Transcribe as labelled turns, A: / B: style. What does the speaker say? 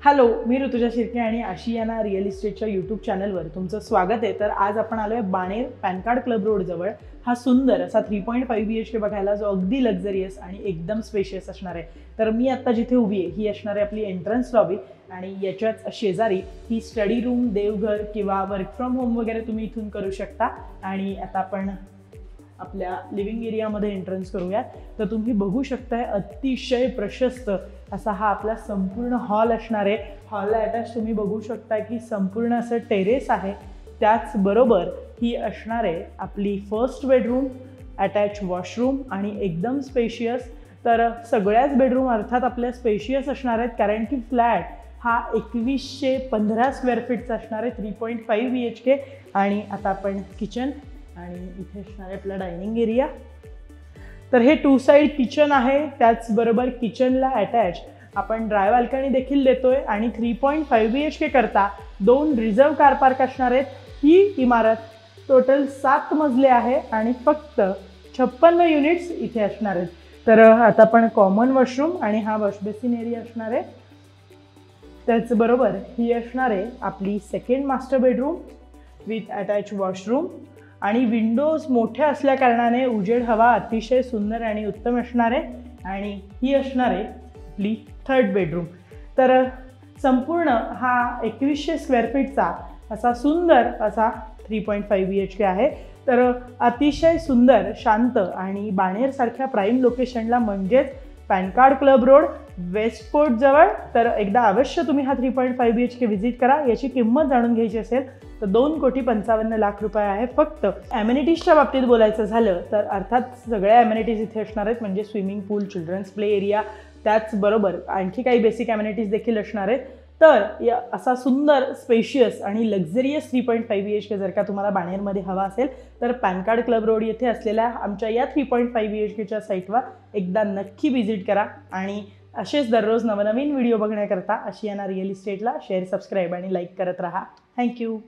A: Hello, मी ऋतुजा शिर्के आणि Ashiana real इस्टेटच्या YouTube चॅनलवर तुमचं स्वागत आहे। तर आज आपण आलो आहे बाणेर पॅन कार्ड क्लब रोडजवळ हा सुंदर असा 3.5 BHK बघायला, जो अगदी लक्झरियस आणि एकदम स्पेशियस असणार आहे। तर मी आता जिथे उभी आहे ही असणार आहे आपली एंट्रन्स लॉबी आणि याच्याच शेजारी ही स्टडी रूम, देवघर किंवा वर्क फ्रॉम होम वगैरे तुम्ही इथून करू शकता। आणि आता आपण आपल्या लिव्हिंग एरियामध्ये एंट्रन्स करूयात। तर तुम्ही बघू शकताय अतिशय प्रशस्त असा हा आपला संपूर्ण हॉल असणार आहे। हॉलला अटॅच तुम्ही बघू शकता की संपूर्ण असं टेरेस आहे। त्याचबरोबर ही असणार आहे आपली फर्स्ट बेडरूम, अटॅच वॉशरूम आणि एकदम स्पेशियस। तर सगळ्याच बेडरूम अर्थात आपल्या स्पेशियस असणार आहेत, कारण की फ्लॅट हा 2115 स्क्वेअर फीटचा असणार आहे, 3.5 BHK। आणि आता आपण किचन आणि इथे असणार आहे आपला डायनिंग एरिया। तर हे 2 साइड किचन आहे, त्याचबरोबर किचनला अटॅच आपण ड्राय बाल्कनी देखील देतोय आणि 3.5 BHK करता 2 रिझर्व कार पार्क असणार आहेत। ही इमारत टोटल 7 मजले आहे आणि फक्त 56 युनिट्स इथे असणार आहेत। तर आता आपण कॉमन वॉशरूम आणि हा वॉश बेसिन एरिया असणार आहे। त्याचबरोबर ही असणार आहे आपली second master bedroom with attach washroom आणि विंडोज मोठ्या असल्या कारणाने उजेड हवा अतिशय सुंदर आणि उत्तम असणार आहे। आणि ही असणार आहे आपली थर्ड बेडरूम। तर संपूर्ण हा 2100 स्क्वेअर फीटचा असा सुंदर असा 3.5 BHK आहे। तर अतिशय सुंदर, शांत आणि बाणेरसारख्या प्राईम लोकेशनला म्हणजेच pan card club road, west fort जवळ। तर एकदा अवश्य तुम्ही हा 3.5 BHK व्हिजिट करा। याची किंमत जाणून घ्यायची असेल तर 2,55,00,000 रुपये आहे फक्त। ॲमेनिटीजच्या बाबतीत बोलायचं झालं तर अर्थात सगळ्या ॲमेनिटीज इथे असणार आहेत, म्हणजे स्विमिंग पूल, चिल्ड्रन्स प्ले एरिया, त्याचबरोबर आणखी काही बेसिक ॲमेनिटीज देखील असणार आहेत। तर या असा सुंदर, स्पेशियस आणि लक्झरियस 3.5 BHK जर का तुम्हाला बाणेरमध्ये हवा असेल तर पॅन कार्ड क्लब रोड येथे असलेल्या आमच्या या 3.5 BHKच्या साईटवर एकदा नक्की व्हिजिट करा। आणि असेच दररोज नवनवीन व्हिडिओ बघण्याकरता आशियाना रिअल इस्टेटला शेअर, सबस्क्राईब आणि लाईक करत राहा। थँक्यू।